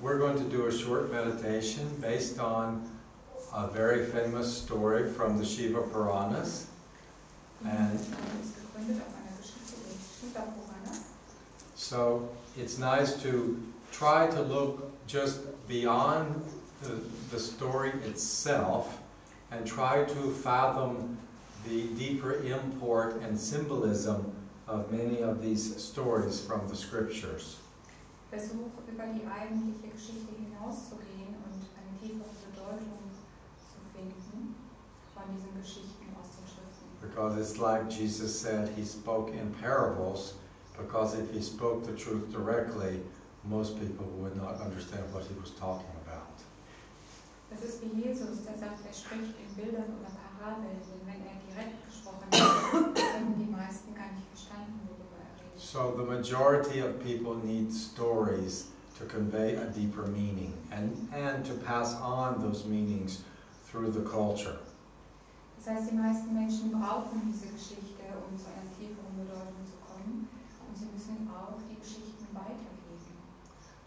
we're going to do a short meditation based on a very famous story from the Shiva Puranas. And so it's nice to try to look just beyond the story itself and try to fathom the deeper import and symbolism of many of these stories from the scriptures. Versuch, über die eigentliche Geschichte hinauszugehen und eine tiefere Bedeutung zu finden von diesen Geschichten aus den Schriften. Because it's like Jesus said, he spoke in parables, because if he spoke the truth directly, most people would not understand what he was talking about. Das ist wie Jesus, der sagt, er spricht in Bildern oder Parabeln, und wenn er direkt gesprochen hat, hätten die meisten gar nicht verstanden, worüber er redet. So the majority of people need stories to convey a deeper meaning and to pass on those meanings through the culture. Das heißt, die meisten Menschen brauchen diese Geschichte, um zu einer tieferen Bedeutung zu kommen, und sie müssen auch die Geschichten weitergeben.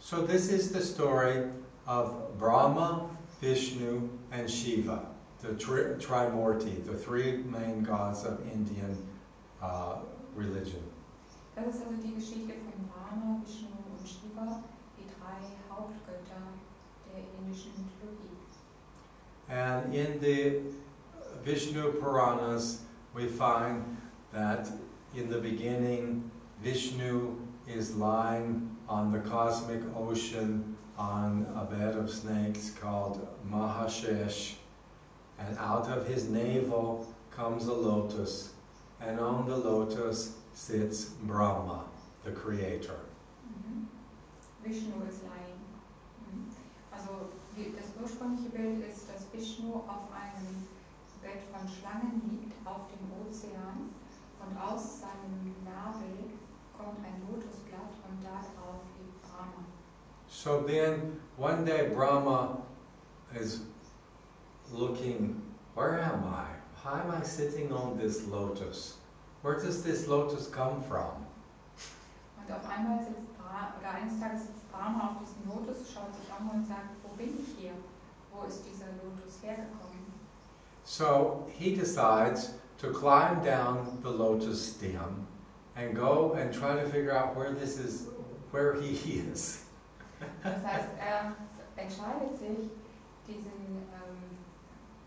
So this is the story of Brahma, Vishnu, and Shiva, the Trimurti, the three main gods of Indian religion. Das ist also die Geschichte von Brahma, Vishnu und Shiva, die drei Hauptgötter der indischen Mythologie. And in the Vishnu Puranas, we find that in the beginning, Vishnu is lying on the cosmic ocean on a bed of snakes called Mahashesh, and out of his navel comes a lotus, and on the lotus sits Brahma, the creator. Vishnu is lying. Also das ursprüngliche Bild ist, dass Vishnu auf einem Bett von Schlangen liegt, auf dem Ozean, und aus seinem Nabel kommt ein Lotusblatt und darauf liegt Brahma. So then, one day Brahma is looking, where am I? Why am I sitting on this lotus? Where does this lotus come from? Und auf einmal sitzt oder eines Tages sitzt Brahma auf diesem Lotus, schaut sich um und sagt, wo bin ich hier? Wo ist dieser Lotus hergekommen? So he decides to climb down the lotus stem and go and try to figure out where he is. Das heißt, er entscheidet sich,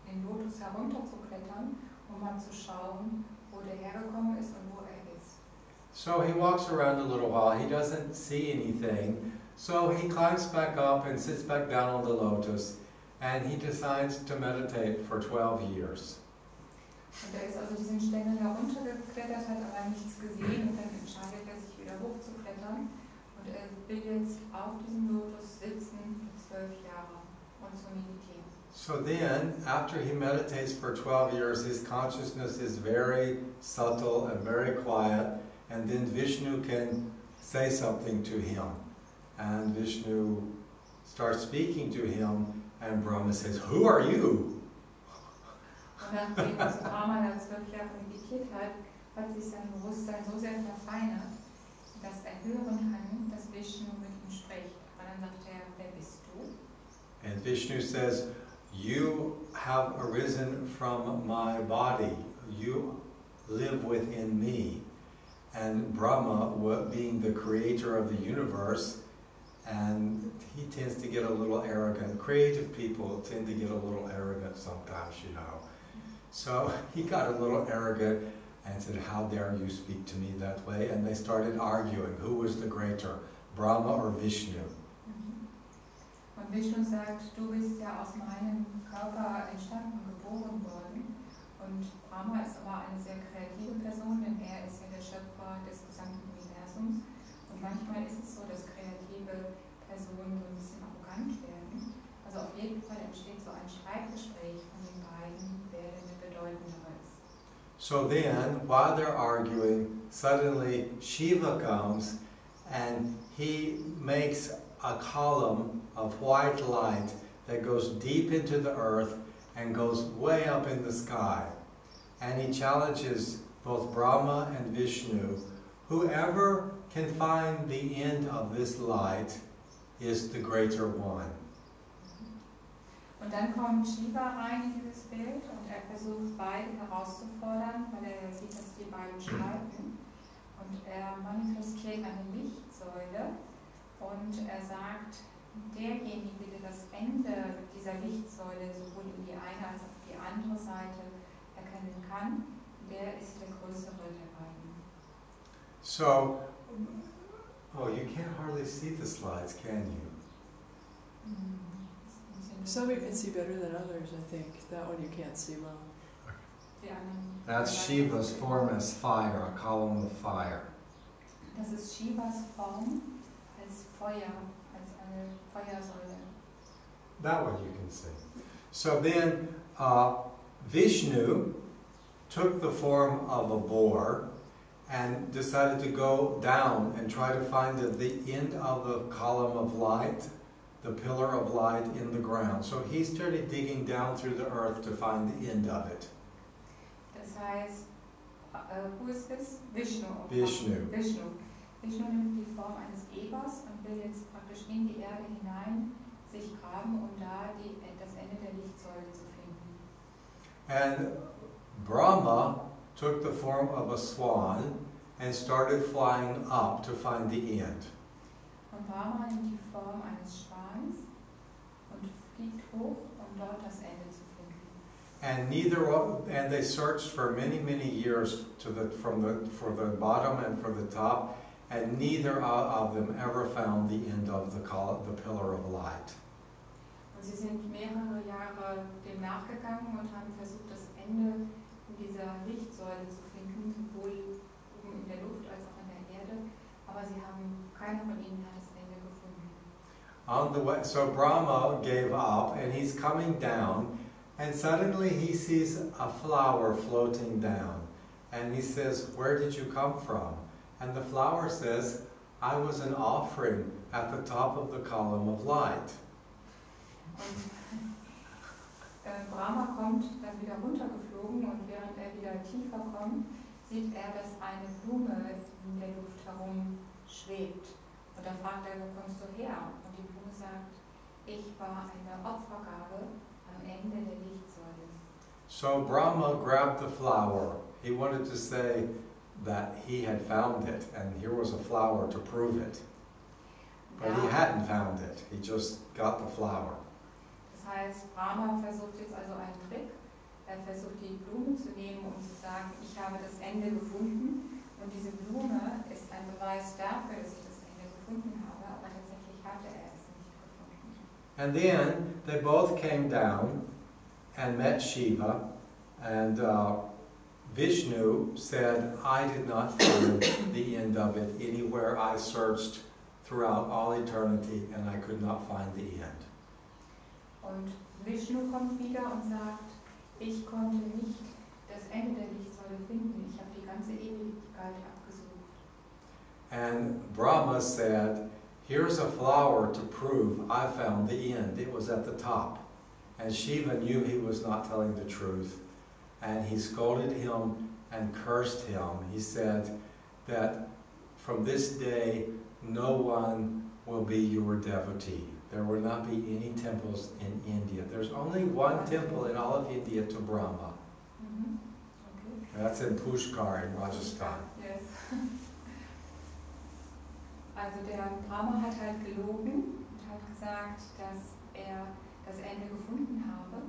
den Lotus herunterzuklettern, um mal zu schauen, wo der hergekommen ist und wo er ist. So he walks around a little while, he doesn't see anything, so he climbs back up and sits back down on the lotus, and he decides to meditate for 12 years. Und er ist also diesen Stängel heruntergeklettert, hat aber nichts gesehen, und dann entscheidet er sich wieder hochzuklettern, und er will jetzt auf diesem Lotus sitzen für 12 Jahre und zu meditieren. So then, after he meditates for 12 years, his consciousness is very subtle and very quiet, and then Vishnu can say something to him. And Vishnu starts speaking to him, and Brahma says, "Who are you?" Und nachdem Brahma da 12 Jahre meditiert hat sich sein Bewusstsein so sehr verfeinert, dass er hören kann, dass Vishnu mit ihm spricht. Und dann sagt er, wer bist du? And Vishnu says, "You have arisen from my body. You live within me." And Brahma, being the creator of the universe, and he tends to get a little arrogant. Creative people tend to get a little arrogant sometimes, you know. So he got a little arrogant and said, "How dare you speak to me that way?" And they started arguing, who was the greater, Brahma or Vishnu? Und Vishnu sagt, du bist ja aus meinem Körper entstanden, geboren worden. Und Brahma ist aber eine sehr kreative Person, denn er ist ja der Schöpfer des gesamten Universums. Und manchmal ist es so, dass kreative Personen so ein bisschen arrogant werden. Also auf jeden Fall entsteht so ein Streitgespräch von den beiden, wer denn der bedeutendere ist. So then, while they're arguing, suddenly Shiva comes and he makes a column of white light that goes deep into the earth and goes way up in the sky. And he challenges both Brahma and Vishnu, whoever can find the end of this light is the greater one. Und dann kommt Shiva rein in dieses Bild und er versucht beide herauszufordern, weil er sieht, dass die beiden streiten. Und er manifestiert eine Lichtsäule und er sagt, derjenige, der das Ende dieser Lichtsäule sowohl in die eine als auch die andere Seite erkennen kann, der ist der größere der beiden. So, oh, you can't hardly see the slides, can you? Some you can see better than others, I think. That one you can't see well. That's Shiva's form as fire, a column of fire. Das ist Shivas Form als Feuer, als eine Feuersäule. That one you can see. So then Vishnu took the form of a boar and decided to go down and try to find the end of the column of light, the pillar of light in the ground. So he started digging down through the earth to find the end of it. Das heißt, who is this? Vishnu. Vishnu. Vishnu nimmt die Form eines Ebers und will jetzt praktisch in die Erde hinein sich graben, um da das Ende der Lichtsäule zu finden. And Brahma took the form of a swan and started flying up to find the end. Und Brahma nimmt die Form eines Schwans und fliegt hoch, um dort das Ende zu finden. And they searched for many years for the bottom and for the top, and neither of them ever found the end of the pillar of light. Und sie sind mehrere Jahre dem nachgegangen und haben versucht, das Ende in dieser Lichtsäule zu finden, sowohl oben in der Luft als auch in der Erde, aber keiner von ihnen hat das Ende gefunden. On the way, so Brahma gave up and he's coming down, and suddenly he sees a flower floating down, and he says, "Where did you come from?" And the flower says, "I was an offering at the top of the column of light." Und Brahma kommt dann wieder runtergeflogen und während er wieder tiefer kommt, sieht er, dass eine Blume in der Luft herum schwebt. Und da fragt er, wo kommst du her? Und die Blume sagt, ich war eine Opfergabe am Ende der Lichtsäule. So Brahma grabbed the flower. He wanted to say that he had found it, and here was a flower to prove it. But he hadn't found it. He just got the flower. Das heißt, Brahma versucht jetzt also einen Trick. Er versucht die Blume zu nehmen, um zu sagen, ich habe das Ende gefunden. Und diese Blume ist ein Beweis dafür, dass ich das Ende gefunden habe, aber tatsächlich hatte er es nicht gefunden. And then they both came down and met Shiva, and Vishnu said, "I did not find the end of it anywhere. I searched throughout all eternity and I could not find the end." Und Vishnu kommt wieder und sagt, ich konnte nicht das Ende der Lichtsäule finden. Ich habe die ganze Ewigkeit abgesucht. And Brahma said, "Here's a flower to prove I found the end. It was at the top." And Shiva knew he was not telling the truth. And he scolded him and cursed him. He said that from this day, no one will be your devotee. There will not be any temples in India. There's only one temple in all of India to Brahma. Okay. That's in Pushkar in Rajasthan. Yes. Also der Brahma hat halt gelogen und hat gesagt, dass er das Ende gefunden habe.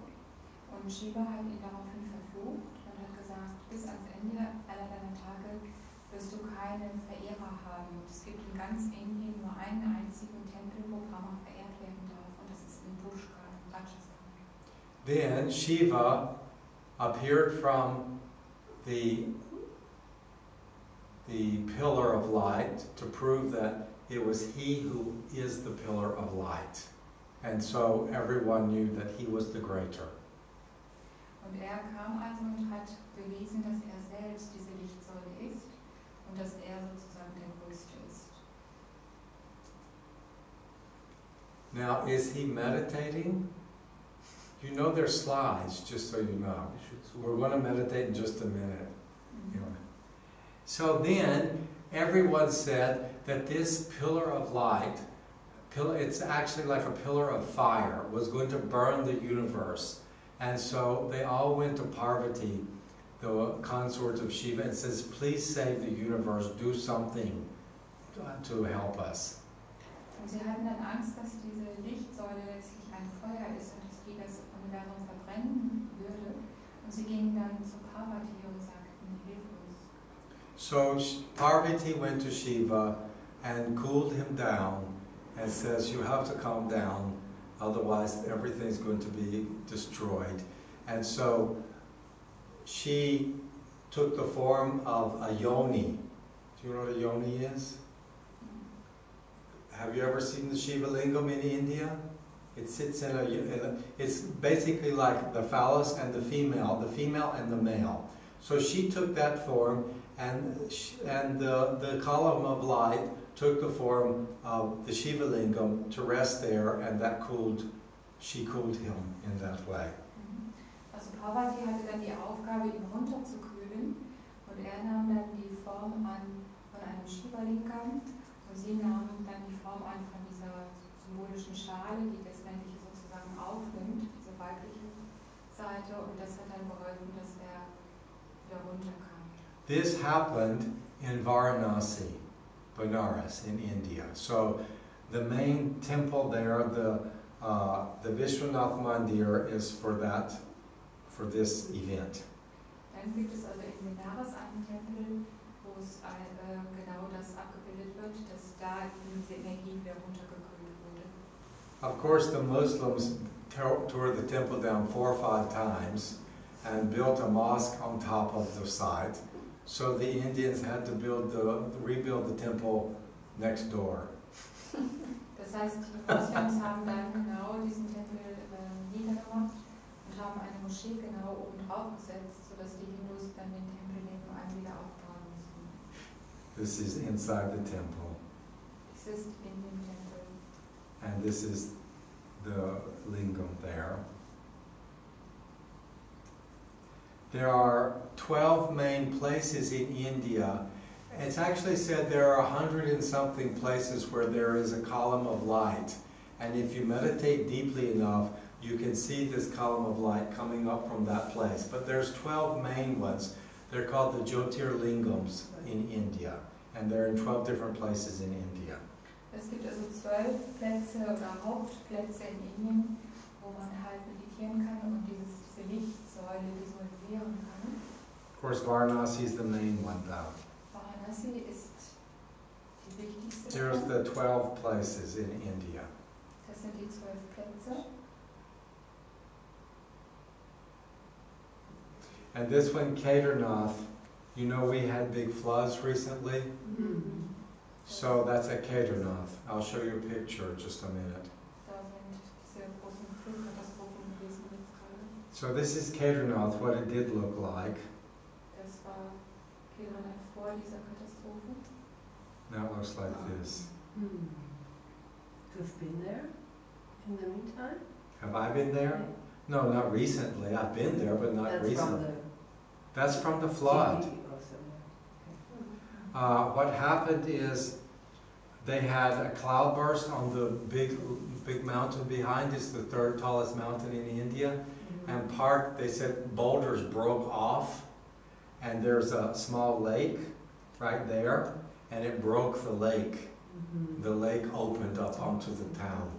Und Shiva hat ihn daraufhin verflucht und hat gesagt, bis ans Ende aller deiner Tage wirst du keinen Verehrer haben. Es gibt in ganz Indien nur einen einzigen Tempel, wo Brahma verehrt werden darf, und das ist in Pushkar, in Rajasthan. Then Shiva appeared from the pillar of light to prove that it was he who is the pillar of light. And so everyone knew that he was the greater. Und er kam also und hat bewiesen, dass er selbst diese Lichtsäule ist und dass er sozusagen der Größte ist. Now, is he meditating? You know their slides, just so you know. We're going to meditate in just a minute. You know. So then, everyone said that this pillar of light it's actually like a pillar of fire, was going to burn the universe. And so they all went to Parvati, the consort of Shiva, and says, please save the universe, do something to help us. Und sie hatten dann Angst, dass diese Lichtsäule letztlich ein Feuer ist und dass die das Universum verbrennen würde. Und sie gingen dann zu Parvati und sagten, hilf uns. So Parvati went to Shiva and cooled him down and says, you have to calm down, otherwise everything's going to be destroyed. And so she took the form of a yoni. Do you know what a yoni is? Have you ever seen the Shivalingam in India? It sits in it's basically like the phallus and the female and the male. So she took that form, and the column of light took the form of the Shivalingam to rest there, and she cooled him in that way. Also Parvati hatte dann die Aufgabe, ihn runterzukühlen, und er nahm dann die Form an von einem Shivalingam, und sie nahmen dann die Form an von dieser symbolischen Schale, die das Männliche sozusagen aufnimmt, diese weibliche Seite, und das hat dann geholfen, dass er wieder runterkam. This happened in Varanasi, Benares, in India. So the main temple there, the Vishwanath Mandir, is for this event. Dann gibt es also in Benares einen Tempel, wo es genau das abgebildet wird, dass da diese Energie wieder runtergekühlt wurde. Of course, the Muslims tore the temple down 4 or 5 times and built a mosque on top of the site. So the Indians had to rebuild the temple next door. Das heißt, die Moslems haben dann genau diesen Tempel niedergemacht und haben eine Moschee genau oben drauf gesetzt, sodass die Hindus dann den Tempel nebenan wieder aufbauen mussten. This is inside the temple. Dies ist in dem Tempel. And this is the lingam there. There are 12 main places in India. It's actually said there are 100 and something places where there is a column of light. And if you meditate deeply enough, you can see this column of light coming up from that place. But there's 12 main ones. They're called the Jyotirlingams in India. And they're in 12 different places in India. Es gibt also 12 Plätze oder Hauptplätze in Indien, wo man halt meditieren kann und diese Lichtsäule visualisieren kann. Of course, Varanasi is the main one, though. Varanasi ist die wichtigste. There's the 12 places in India. Das sind die 12 Plätze. And this one, Kedarnath, you know we had big floods recently? Mm-hmm. So that's at Kedarnath. I'll show you a picture in just a minute. So this is Kedarnath, what it did look like. Das war Kedarnath vor dieser Katastrophe. Now it looks like this. You've been there in the meantime? Have I been there? No, not recently. I've been there, but not recently. That's from the flood. What happened is they had a cloudburst on the big mountain behind. It's the 3rd tallest mountain in India. And they said boulders broke off, and there's a small lake right there, and it broke the lake. The lake opened up onto the town.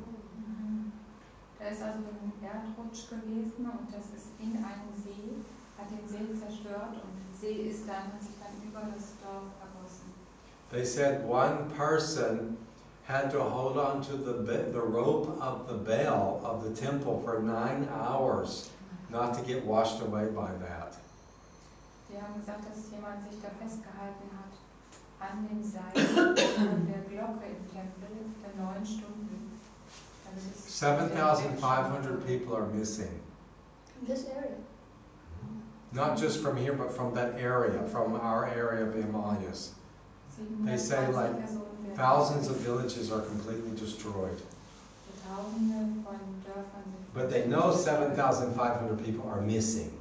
Da ist also ein Erdrutsch gewesen, und das ist in einen See, hat den See zerstört, und der See hat sich dann über das Dorf ergossen. They said one person had to hold on to the rope of the bell of the temple for 9 hours, not to get washed away by that. Die haben gesagt, dass jemand sich da festgehalten hat an dem Seil der Glocke im Tempel für 9 Stunden. 7,500 people are missing. In this area? Not just from here, but from that area, from our area of the Himalayas. They say like thousands of villages are completely destroyed. But they know 7,500 people are missing.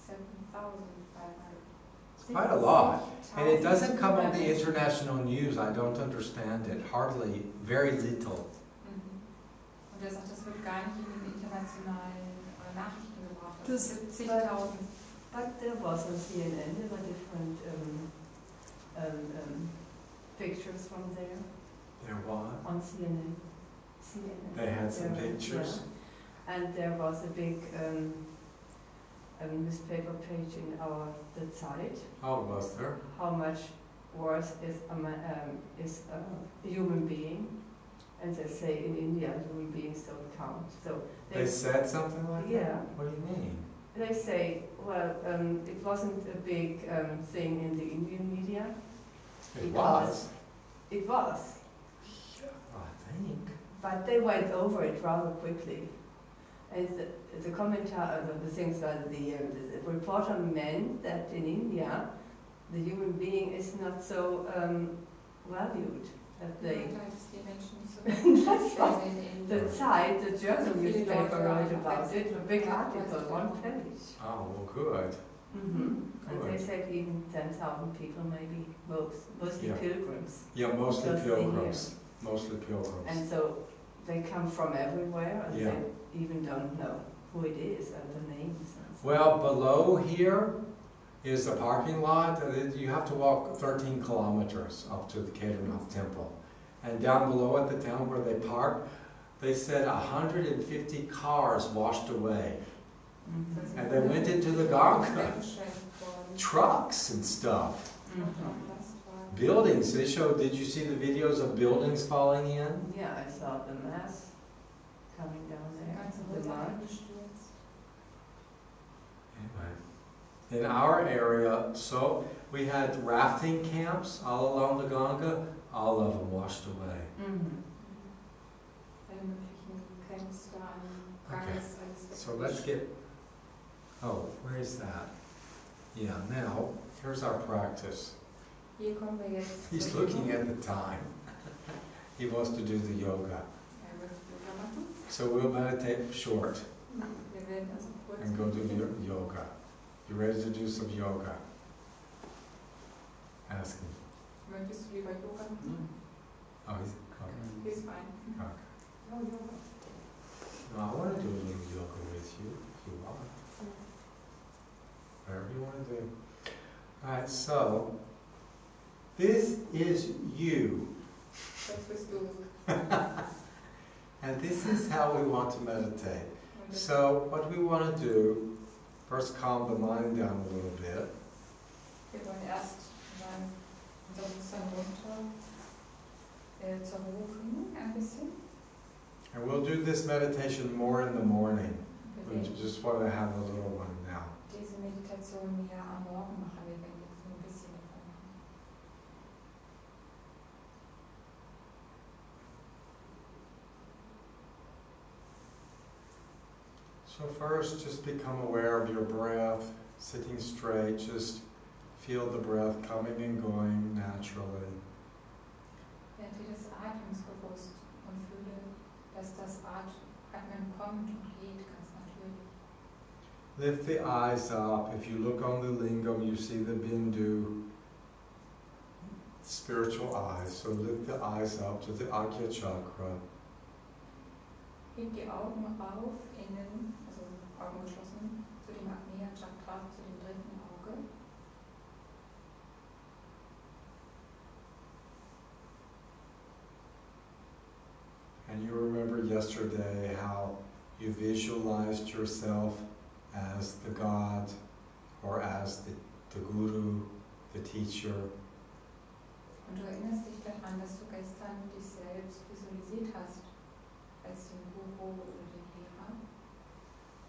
7,500. Quite a lot. And it doesn't come on the international news. I don't understand it. Hardly, very little. Und er sagt, das wird gar nicht in den internationalen Nachrichten gebracht. Das- Es gibt zigtausend. But there was on CNN, there were different pictures from there. There what? On CNN. CNN. They had some There- pictures. yeah. And there was a big newspaper page in the Zeit. Oh, was there? How much worse is a human being? And they say in India human beings don't count. So They said something like that? Yeah. What do you mean? They say, well, it wasn't a big thing in the Indian media. It was. It was, Yeah, I think. but they went over it rather quickly. And the commentator, the things that the reporter meant that in India, the human being is not so valued. That they, that's what the Zeit, the German newspaper wrote about it, a big article, one page. Oh, well, good. And they said even 10,000 people, maybe mostly Yeah. pilgrims. Yeah, mostly Just pilgrims. Mostly pilgrims. And so they come from everywhere, and Yeah. they even don't know who it is and the names. And so. Well, below here is the parking lot. You have to walk 13 kilometers up to the Kedarnath temple. And down below at the town where they park, they said 150 cars washed away. And they went into the Ganga. Trucks and stuff. Buildings, they showed, did you see the videos of buildings falling in? Yeah, I saw the mass coming down there. The march. Anyway, in our area, so we had rafting camps all along the Ganga, all of them washed away. Okay, so let's get, oh, where is that? Yeah, now, here's our practice. Hier kommen wir jetzt. He's looking at the time. He wants to do the yoga. Er wird Yoga machen. So we'll meditate short Wir werden also kurz. and go do the yoga. You ready to do some yoga? Ask him. Möchtest du lieber Yoga machen? Oh, okay. He's fine. Okay. No yoga. No, I want to do a little yoga with you, if you want. Whatever you want to do. Alright, so, this is you. Das bist du. And this is how we want to meditate. So, what we want to do, first calm the mind down a little bit. Wir wollen erst mal unser Bewusstsein runter zur Ruhe bringen, ein bisschen. And we'll do this meditation more in the morning. Wir We werden just want to have a little one now. diese Meditation mehr am Morgen machen. Wir werden jetzt nur ein bisschen davon machen. So first, just become aware of your breath, sitting straight. Just feel the breath coming and going naturally. Werde dir des Atems bewusst und fühle, dass das Atmen kommt und geht ganz natürlich. Lift the eyes up. If you look on the lingam, you see the bindu, spiritual eyes. So lift the eyes up to the Agya chakra. Heb die Augen auf, innen, also Augen geschlossen, zu dem Agnya Chakra, zu dem dritten Auge. And you remember yesterday how you visualized yourself as the God or as the Guru, the teacher. Und du erinnerst dich daran, dass du gestern dich selbst visualisiert hast als den Guru oder den Lehrer.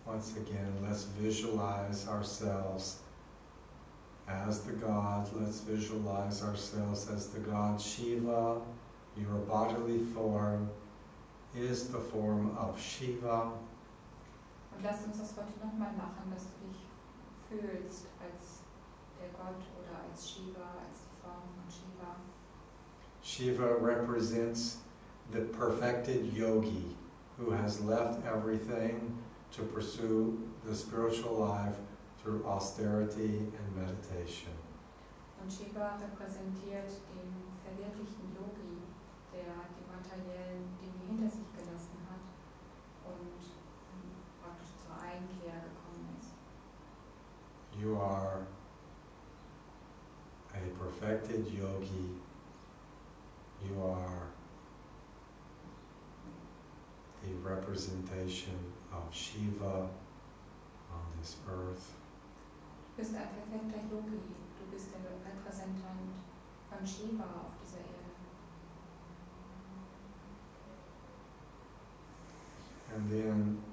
Once again, let's visualize ourselves as the God. Let's visualize ourselves as the God Shiva. Your bodily form is the form of Shiva. Und lasst uns das heute nochmal machen, dass du dich fühlst als der Gott oder als Shiva, als die Form von Shiva. Shiva represents the perfected yogi who has left everything to pursue the spiritual life through austerity and meditation. Und Shiva repräsentiert den verwirklichten Yogi, der die materiellen Dinge hinter sich gelassen hat und praktisch zur Einkehr gekommen ist. You are a perfected yogi. You are the representation of Shiva on this earth. Du bist ein perfekter Yogi, du bist der Repräsentant von Shiva auf dieser Erde. And then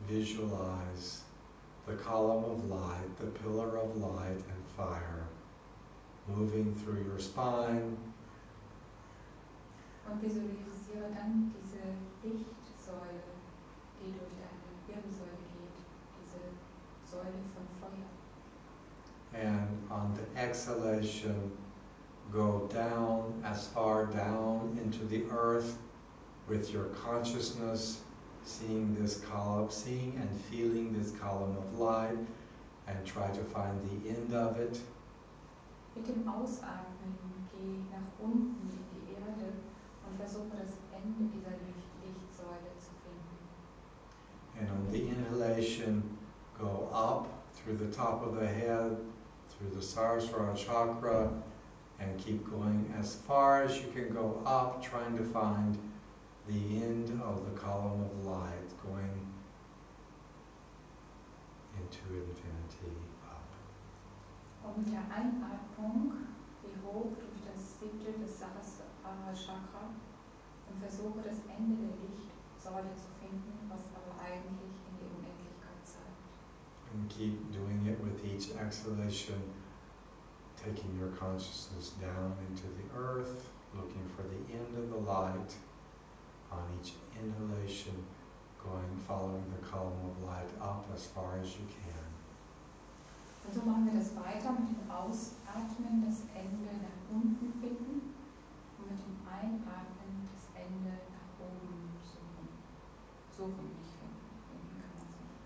visualize the column of light, the pillar of light and fire, moving through your spine. Und visualisiere dann diese Lichtsäule, die durch deine Wirbelsäule geht, diese Säule von Feuer. And on the exhalation, go down, as far down into the earth with your consciousness, seeing this column, seeing and feeling this column of light, and try to find the end of it. Mit dem Ausatmen geh nach unten in die Erde und versuche das Ende dieser Lichtsäule zu finden. And on the inhalation, go up through the top of the head, through the Saraswara chakra, and keep going as far as you can go up, trying to find the end of the column of light, going into infinity up. Und mit der Einatmung geh hoch durch das siebte des Sahasrara Chakra und versuche das Ende der Lichtsäule zu finden, was aber eigentlich in die Unendlichkeit zeigt. And keep doing it with each exhalation, taking your consciousness down into the earth, looking for the end of the light. On each inhalation, following the column of light up as far as you can. Und so machen wir das weiter mit dem Ausatmen, das Ende nach unten finden und mit dem Einatmen das Ende nach oben suchen. Suchen, nicht finden. Finden kann man es nicht.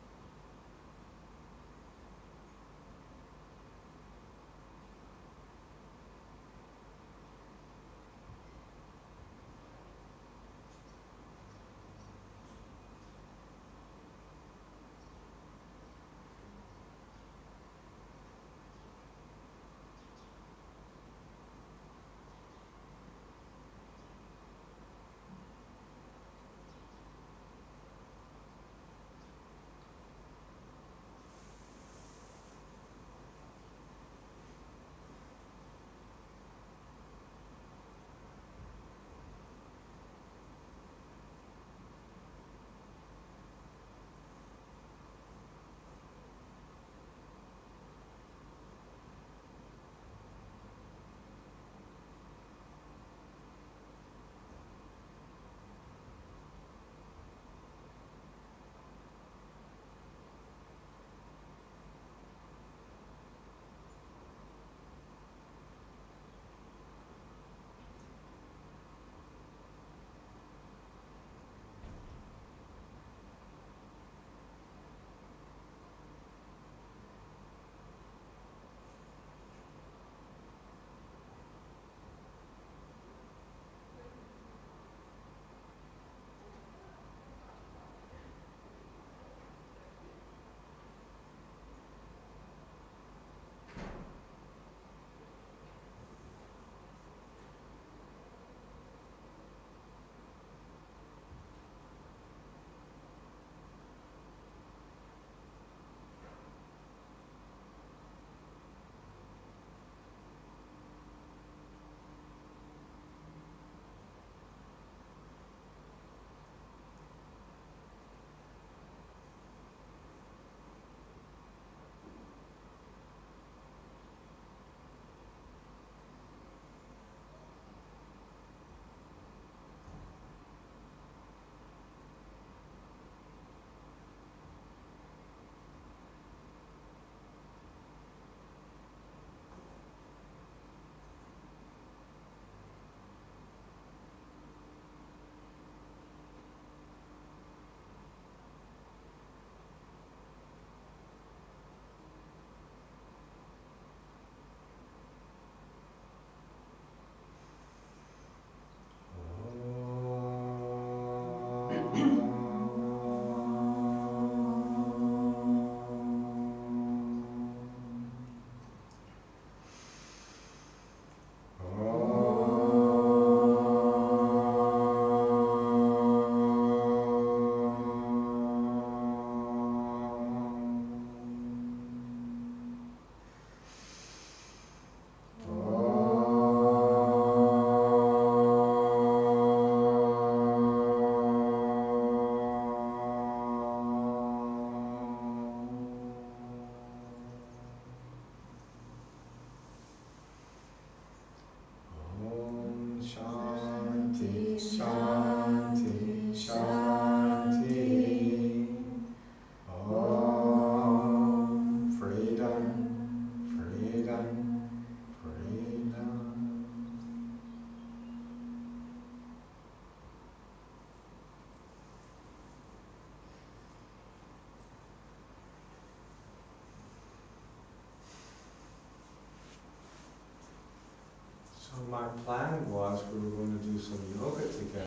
So my plan was we were going to do some yoga together.